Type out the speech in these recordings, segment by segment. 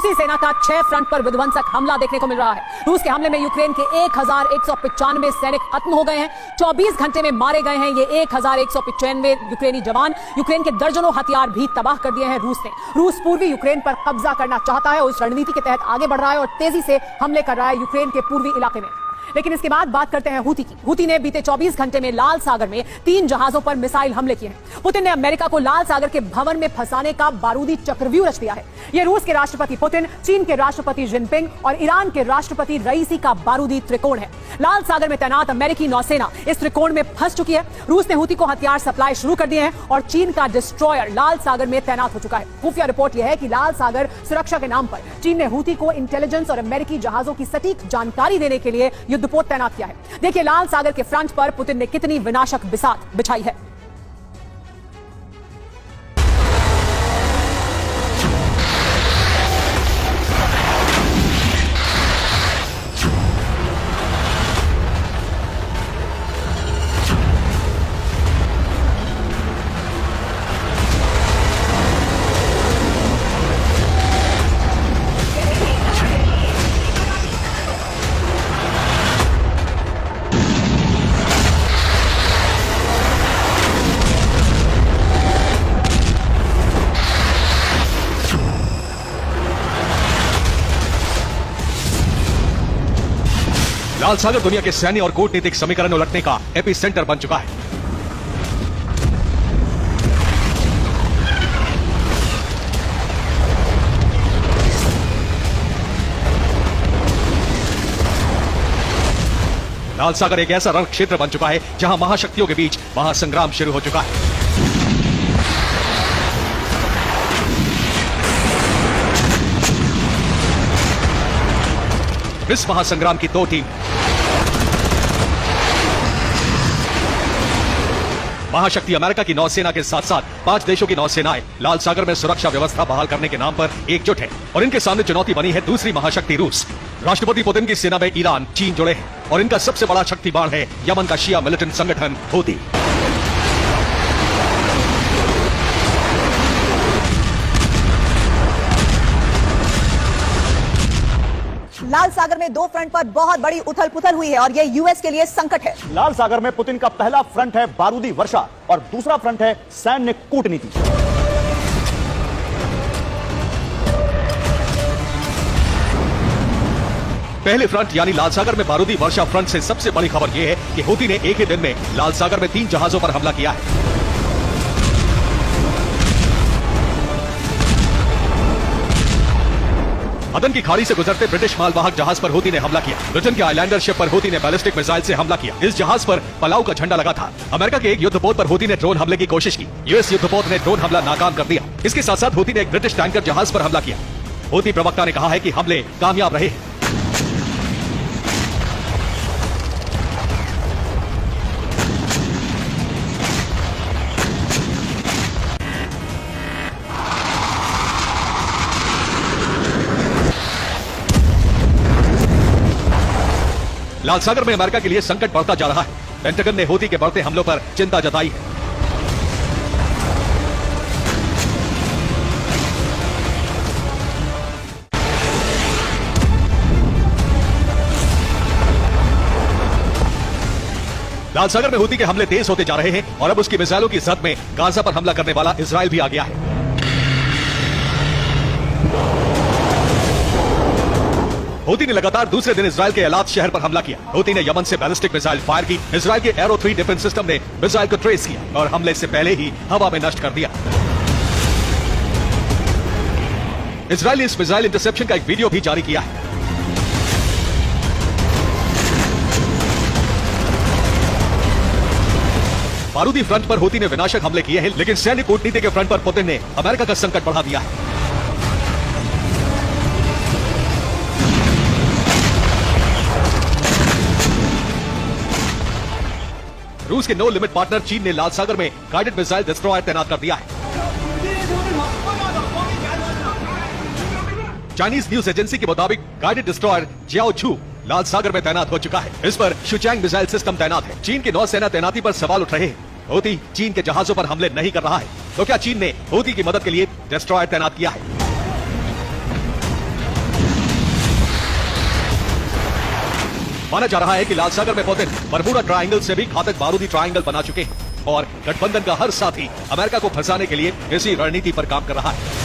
रूसी सेना का 6 फ्रंट पर विध्वंसक हमला देखने को मिल रहा है। रूस के हमले में यूक्रेन के 1195 सैनिक खत्म हो गए हैं। 24 घंटे में मारे गए हैं ये 1195 यूक्रेनी जवान। यूक्रेन के दर्जनों हथियार भी तबाह कर दिए हैं रूस ने। रूस पूर्वी यूक्रेन पर कब्जा करना चाहता है और उस रणनीति के तहत आगे बढ़ रहा है और तेजी से हमले कर रहा है यूक्रेन के पूर्वी इलाके में। लेकिन इसके बाद बात करते हैं हूती की। हूती ने बीते 24 घंटे में लाल सागर में 3 जहाजों पर मिसाइल हमले किए हैं। पुतिन ने अमेरिका को लाल सागर के भवन में फंसाने का बारूदी चक्रव्यूह रच दिया है। यह रूस के राष्ट्रपति पुतिन, चीन के राष्ट्रपति जिनपिंग और ईरान के राष्ट्रपति रईसी का बारूदी त्रिकोण है। लाल सागर में तैनात अमेरिकी नौसेना इस त्रिकोण में फंस चुकी है। रूस ने हूती को हथियार सप्लाई शुरू कर दिए हैं और चीन का डिस्ट्रॉयर लाल सागर में तैनात हो चुका है। खुफिया रिपोर्ट यह है कि लाल सागर सुरक्षा के नाम पर चीन ने हूती को इंटेलिजेंस और अमेरिकी जहाजों की सटीक जानकारी देने के लिए युद्धपोत तैनात किया है। देखिए लाल सागर के फ्रंट पर पुतिन ने कितनी विनाशक बिसात बिछाई है। लाल सागर दुनिया के सैन्य और कूटनीतिक समीकरण उलटने का एपिसेंटर बन चुका है। लाल सागर एक ऐसा रण क्षेत्र बन चुका है जहां महाशक्तियों के बीच महासंग्राम शुरू हो चुका है। इस महासंग्राम की 2 टीम महाशक्ति अमेरिका की नौसेना के साथ साथ 5 देशों की नौसेनाएं लाल सागर में सुरक्षा व्यवस्था बहाल करने के नाम पर एकजुट है और इनके सामने चुनौती बनी है दूसरी महाशक्ति रूस। राष्ट्रपति पुतिन की सेना में ईरान, चीन जुड़े हैं और इनका सबसे बड़ा शक्ति बाण है यमन का शिया मिलिटेंट संगठन हूती। लाल सागर में 2 फ्रंट पर बहुत बड़ी उथल पुथल हुई है और यह यूएस के लिए संकट है। लाल सागर में पुतिन का पहला फ्रंट है बारूदी वर्षा और दूसरा फ्रंट है सैन्य कूटनीति। पहले फ्रंट यानी लाल सागर में बारूदी वर्षा फ्रंट से सबसे बड़ी खबर यह है कि हूती ने एक ही दिन में लाल सागर में 3 जहाजों पर हमला किया है। अदन की खाड़ी से गुजरते ब्रिटिश मालवाहक जहाज पर हूती ने हमला किया। ब्रिटेन के आइलैंडर शिप पर हूती ने बैलिस्टिक मिसाइल से हमला किया। इस जहाज पर पलाऊ का झंडा लगा था। अमेरिका के एक युद्धपोत पर हूती ने ड्रोन हमले की कोशिश की। यूएस युद्धपोत ने ड्रोन हमला नाकाम कर दिया। इसके साथ साथ हूती ने एक ब्रिटिश टैंकर जहाज पर हमला किया। हूती प्रवक्ता ने कहा है कि हमले कामयाब रहे। लाल सागर में अमेरिका के लिए संकट बढ़ता जा रहा है। पेंटागन ने हूती के बढ़ते हमलों पर चिंता जताई है। लाल सागर में हूती के हमले तेज होते जा रहे हैं और अब उसकी मिसाइलों की जद में गाजा पर हमला करने वाला इजराइल भी आ गया है। हूती ने लगातार दूसरे दिन इजराइल के एलात शहर पर हमला किया। हूती ने यमन से बैलिस्टिक मिसाइल फायर की। इजराइल के एरो 3 डिफेंस सिस्टम ने मिसाइल को ट्रेस किया और हमले से पहले ही हवा में नष्ट कर दिया। इजराइल ने इस मिसाइल इंटरसेप्शन का एक वीडियो भी जारी किया है। बारूदी फ्रंट पर हूती ने विनाशक हमले किए हैं, लेकिन सैन्य कूटनीति के फ्रंट पर पुतिन ने अमेरिका का संकट बढ़ा दिया है। रूस के नो लिमिट पार्टनर चीन ने लाल सागर में गाइडेड मिसाइल डिस्ट्रॉयर तैनात कर दिया है। चाइनीज न्यूज एजेंसी के मुताबिक गाइडेड डिस्ट्रॉयर जियाओचू लाल सागर में तैनात हो चुका है। इस पर शुचैंग मिसाइल सिस्टम तैनात है। चीन की नौसेना तैनाती पर सवाल उठ रहे हैं। हूती चीन के जहाजों पर हमले नहीं कर रहा है, तो क्या चीन ने हूती की मदद के लिए डिस्ट्रॉयर तैनात किया है? माना जा रहा है कि लाल सागर में पुतिन बरमूडा ट्रायंगल से भी घातक बारूदी ट्रायंगल बना चुके हैं और गठबंधन का हर साथी अमेरिका को फंसाने के लिए इसी रणनीति पर काम कर रहा है।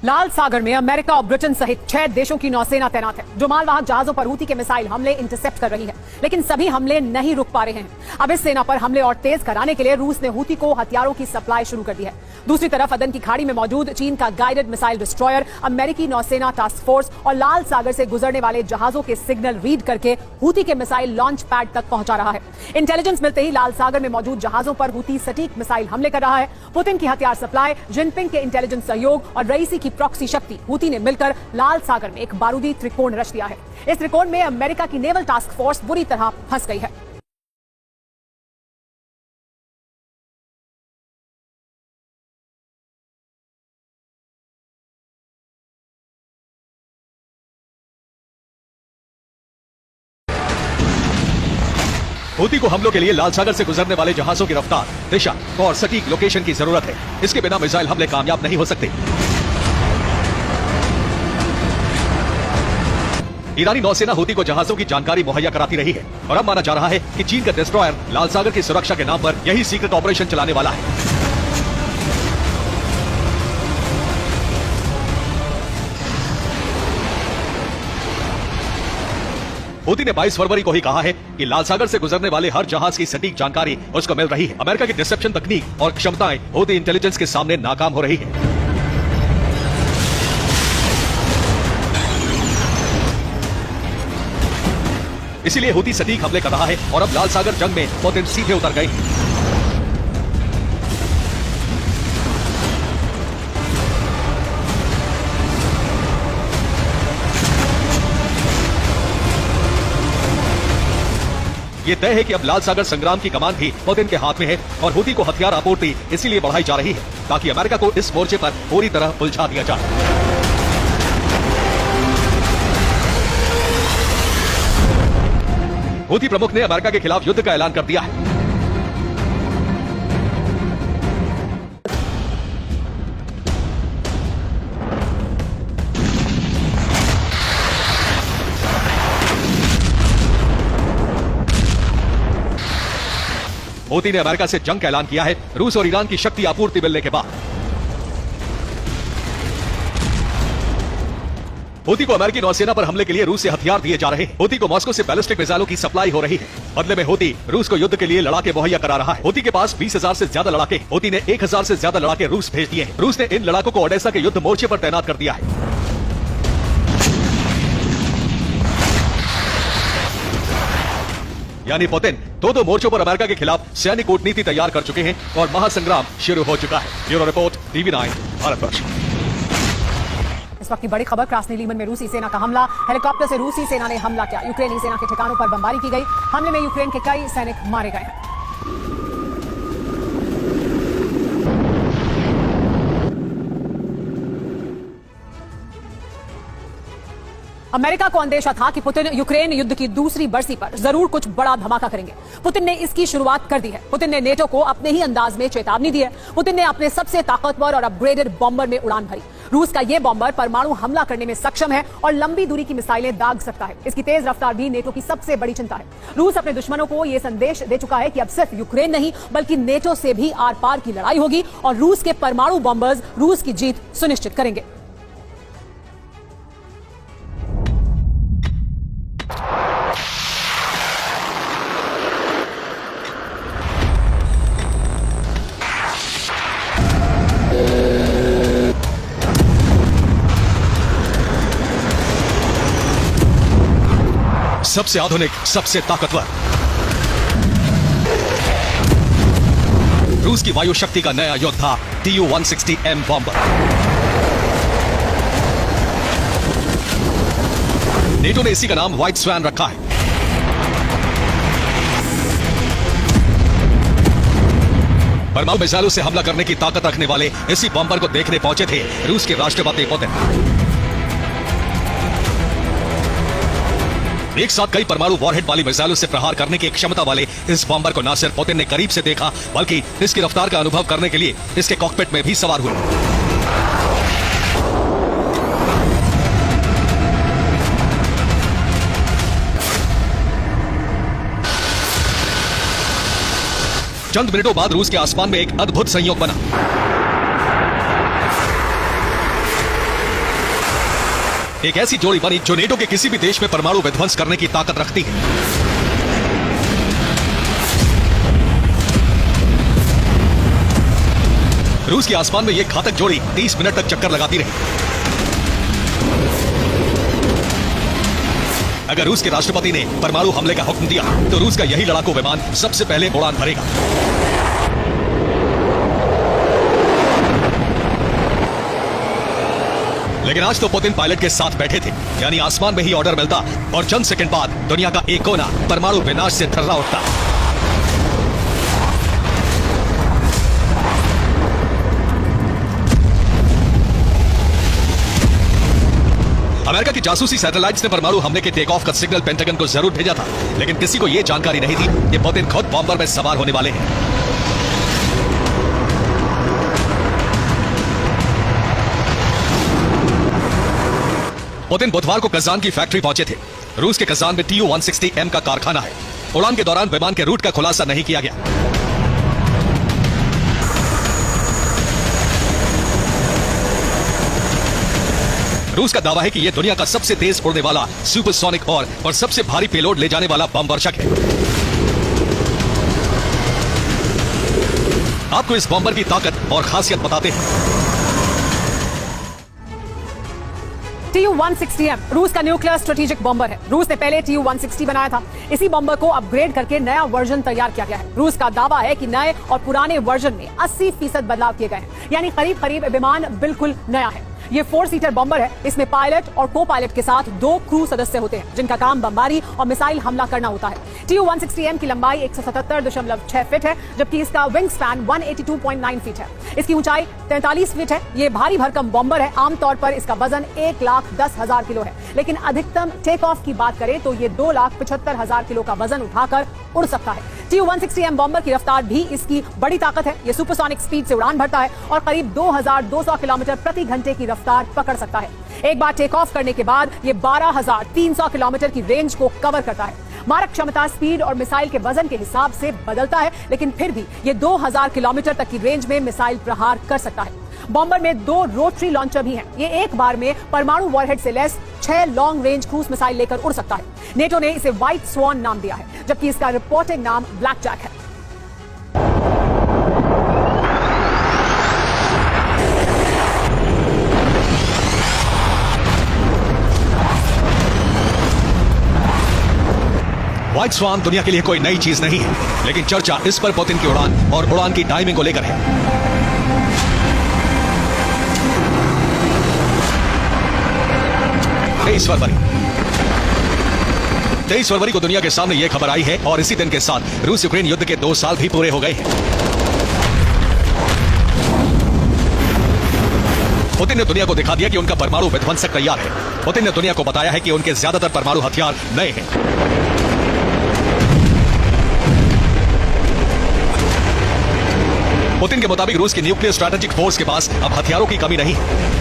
लाल सागर में अमेरिका और ब्रिटेन सहित 6 देशों की नौसेना तैनात है, जो मालवाहक जहाजों पर हूती के मिसाइल हमले इंटरसेप्ट कर रही है। लेकिन सभी हमले नहीं रुक पा रहे हैं। अब इस सेना पर हमले और तेज कराने के लिए रूस ने हूती को हथियारों की सप्लाई शुरू कर दी है। दूसरी तरफ अदन की खाड़ी में मौजूद चीन का गाइडेड मिसाइल डिस्ट्रॉयर अमेरिकी नौसेना टास्क फोर्स और लाल सागर से गुजरने वाले जहाजों के सिग्नल रीड करके हूती के मिसाइल लॉन्च पैड तक पहुंचा रहा है। इंटेलिजेंस मिलते ही लाल सागर में मौजूद जहाजों पर हूती सटीक मिसाइल हमले कर रहा है। पुतिन की हथियार सप्लाई, जिनपिंग के इंटेलिजेंस सहयोग और रईसी की प्रॉक्सी शक्ति हूती ने मिलकर लाल सागर में एक बारूदी त्रिकोण रच दिया है। इस त्रिकोण में अमेरिका की नेवल टास्क फोर्स बुरी तरह फंस गई है। हूती को हमलों के लिए लाल सागर से गुजरने वाले जहाजों की रफ्तार, दिशा और सटीक लोकेशन की जरूरत है। इसके बिना मिसाइल हमले कामयाब नहीं हो सकते। ईरानी नौसेना हूती को जहाजों की जानकारी मुहैया कराती रही है और अब माना जा रहा है कि चीन का डिस्ट्रॉयर लाल सागर की सुरक्षा के नाम पर यही सीक्रेट ऑपरेशन चलाने वाला है। हूती ने 22 फरवरी को ही कहा है कि लाल सागर से गुजरने वाले हर जहाज की सटीक जानकारी उसको मिल रही है। अमेरिका की डिसेप्शन तकनीक और क्षमताएं हूती इंटेलिजेंस के सामने नाकाम हो रही है। इसीलिए हूती सटीक हमले कर रहा है और अब लाल सागर जंग में पुतिन सीधे उतर गए हैं। ये तय है कि अब लाल सागर संग्राम की कमान भी पुतिन के हाथ में है और हूती को हथियार आपूर्ति इसीलिए बढ़ाई जा रही है ताकि अमेरिका को इस मोर्चे पर पूरी तरह उलझा दिया जाए। हूती प्रमुख ने अमेरिका के खिलाफ युद्ध का ऐलान कर दिया है। हूती ने अमेरिका से जंग का ऐलान किया है रूस और ईरान की शक्ति आपूर्ति मिलने के बाद। हूती को अमेरिकी नौसेना पर हमले के लिए रूस से हथियार दिए जा रहे हैं। हूती को मॉस्को से बैलिस्टिक मिसाइलों की सप्लाई हो रही है। बदले में हूती रूस को युद्ध के लिए लड़ाके मुहैया करा रहा है। हूती के पास 20,000 से ज्यादा लड़ाके, हूती ने 1,000 से ज्यादा लड़ाके रूस भेज दिए हैं। रूस ने इन लड़ाकों को ओडेसा के युद्ध मोर्चे पर तैनात कर दिया है। यानी पुतिन दो मोर्चों पर अमेरिका के खिलाफ सैन्य कूटनीति तैयार कर चुके हैं और महासंग्राम शुरू हो चुका है। Bureau report, TV9, Bharatvarsh. इस वक्त की बड़ी खबर, क्रास्नी लीमन में रूसी सेना का हमला। हेलीकॉप्टर से रूसी सेना ने हमला किया। यूक्रेनी सेना के ठिकानों पर बमबारी की गई। हमले में यूक्रेन के कई सैनिक मारे गए हैं। अमेरिका को अंदेशा था कि पुतिन यूक्रेन युद्ध की दूसरी बरसी पर जरूर कुछ बड़ा धमाका करेंगे। पुतिन ने इसकी शुरुआत कर दी है। पुतिन ने नेटो को अपने ही अंदाज में चेतावनी दी है। पुतिन ने अपने सबसे ताकतवर और अपग्रेडेड बॉम्बर में उड़ान भरी। रूस का यह बॉम्बर परमाणु हमला करने में सक्षम है और लंबी दूरी की मिसाइलें दाग सकता है। इसकी तेज रफ्तार भी नेटो की सबसे बड़ी चिंता है। रूस अपने दुश्मनों को यह संदेश दे चुका है कि अब सिर्फ यूक्रेन नहीं बल्कि नेटो से भी आर पार की लड़ाई होगी और रूस के परमाणु बॉम्बर्स रूस की जीत सुनिश्चित करेंगे। सबसे आधुनिक, सबसे ताकतवर रूस की वायु शक्ति का नया योद्धा Tu-160M बॉम्बर। नेटो ने इसी का नाम व्हाइट स्वैन रखा है। परमाणु मिसाइलों से हमला करने की ताकत रखने वाले इसी बॉम्बर को देखने पहुंचे थे रूस के राष्ट्रपति पुतिन। एक साथ कई परमाणु वॉरहेड वाली मिसाइलों से प्रहार करने की क्षमता वाले इस बॉम्बर को न सिर्फ पुतिन ने करीब से देखा बल्कि इसकी रफ्तार का अनुभव करने के लिए इसके कॉकपिट में भी सवार हुए। चंद मिनटों बाद रूस के आसमान में एक अद्भुत संयोग बना। एक ऐसी जोड़ी बनी जो नेटो के किसी भी देश में परमाणु विध्वंस करने की ताकत रखती है। रूस के आसमान में यह घातक जोड़ी 30 मिनट तक चक्कर लगाती रही। अगर रूस के राष्ट्रपति ने परमाणु हमले का हुक्म दिया तो रूस का यही लड़ाकू विमान सबसे पहले उड़ान भरेगा। लेकिन आज तो पुतिन पायलट के साथ बैठे थे, यानी आसमान में ही ऑर्डर मिलता और चंद सेकंड बाद दुनिया का एक कोना परमाणु विनाश से थर्रा उठता। अमेरिका की जासूसी सैटेलाइट्स ने परमाणु हमले के टेक ऑफ का सिग्नल पेंटागन को जरूर भेजा था, लेकिन किसी को यह जानकारी नहीं थी कि पुतिन खुद बॉम्बर में सवार होने वाले हैं। पुतिन बुधवार को कजान की फैक्ट्री पहुंचे थे। रूस के कजान में Tu-160M का कारखाना है। उड़ान के दौरान विमान के रूट का खुलासा नहीं किया गया। रूस का दावा है कि यह दुनिया का सबसे तेज उड़ने वाला सुपरसोनिक और सबसे भारी पेलोड ले जाने वाला बम वर्षक है। आपको इस बॉम्बर की ताकत और खासियत बताते हैं। Tu-160M रूस का न्यूक्लियर स्ट्रेटेजिक बॉम्बर है। रूस ने पहले Tu-160 बनाया था। इसी बॉम्बर को अपग्रेड करके नया वर्जन तैयार किया गया है। रूस का दावा है कि नए और पुराने वर्जन में 80% बदलाव किए गए हैं, यानी करीब करीब विमान बिल्कुल नया है। ये 4 सीटर बॉम्बर है। इसमें पायलट और को पायलट के साथ 2 क्रू सदस्य होते हैं, जिनका काम बमबारी और मिसाइल हमला करना होता है। Tu-160M की लंबाई 177.6 फीट है, जबकि इसका विंग स्पैन 182.9 फीट है। इसकी ऊंचाई 43 फीट है। ये भारी भरकम बॉम्बर है। आमतौर पर इसका वजन 1,10,000 किलो है, लेकिन अधिकतम टेक ऑफ की बात करें तो ये 2,75,000 किलो का वजन उठाकर उड़ सकता है। Tu-160M बॉम्बर की रफ्तार भी इसकी बड़ी ताकत है। ये सुपरसोनिक स्पीड से उड़ान भरता है और करीब 2,200 किलोमीटर प्रति घंटे की रफ्तार पकड़ सकता है। एक बार टेक ऑफ करने के बाद ये 12,300 किलोमीटर की रेंज को कवर करता है। मारक क्षमता स्पीड और मिसाइल के वजन के हिसाब से बदलता है, लेकिन फिर भी ये 2,000 किलोमीटर तक की रेंज में मिसाइल प्रहार कर सकता है। बॉम्बर में 2 रोटरी लॉन्चर भी हैं। ये एक बार में परमाणु वॉरहेड से lace 6 long range cruise missile लेकर उड़ सकता है। नेटो ने इसे व्हाइट स्वॉन नाम दिया है, जबकि इसका रिपोर्टिंग नाम ब्लैक जैक है। व्हाइट स्वान दुनिया के लिए कोई नई चीज नहीं है, लेकिन चर्चा इस पर पुतिन की उड़ान और उड़ान की टाइमिंग को लेकर है। 23 फरवरी को दुनिया के सामने यह खबर आई है और इसी दिन के साथ रूस यूक्रेन युद्ध के 2 साल भी पूरे हो गए हैं। पुतिन ने दुनिया को दिखा दिया कि उनका परमाणु विध्वंसक तैयार है। पुतिन ने दुनिया को बताया है कि उनके ज्यादातर परमाणु हथियार नए हैं। पुतिन के मुताबिक रूस की न्यूक्लियर स्ट्रैटेजिक फोर्स के पास अब हथियारों की कमी नहीं है।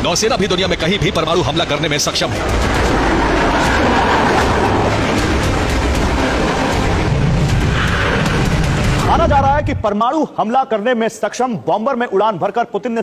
नौसेना भी दुनिया में कहीं भी परमाणु हमला करने में सक्षम है। माना जा रहा है कि परमाणु हमला करने में सक्षम बॉम्बर में उड़ान भरकर पुतिन ने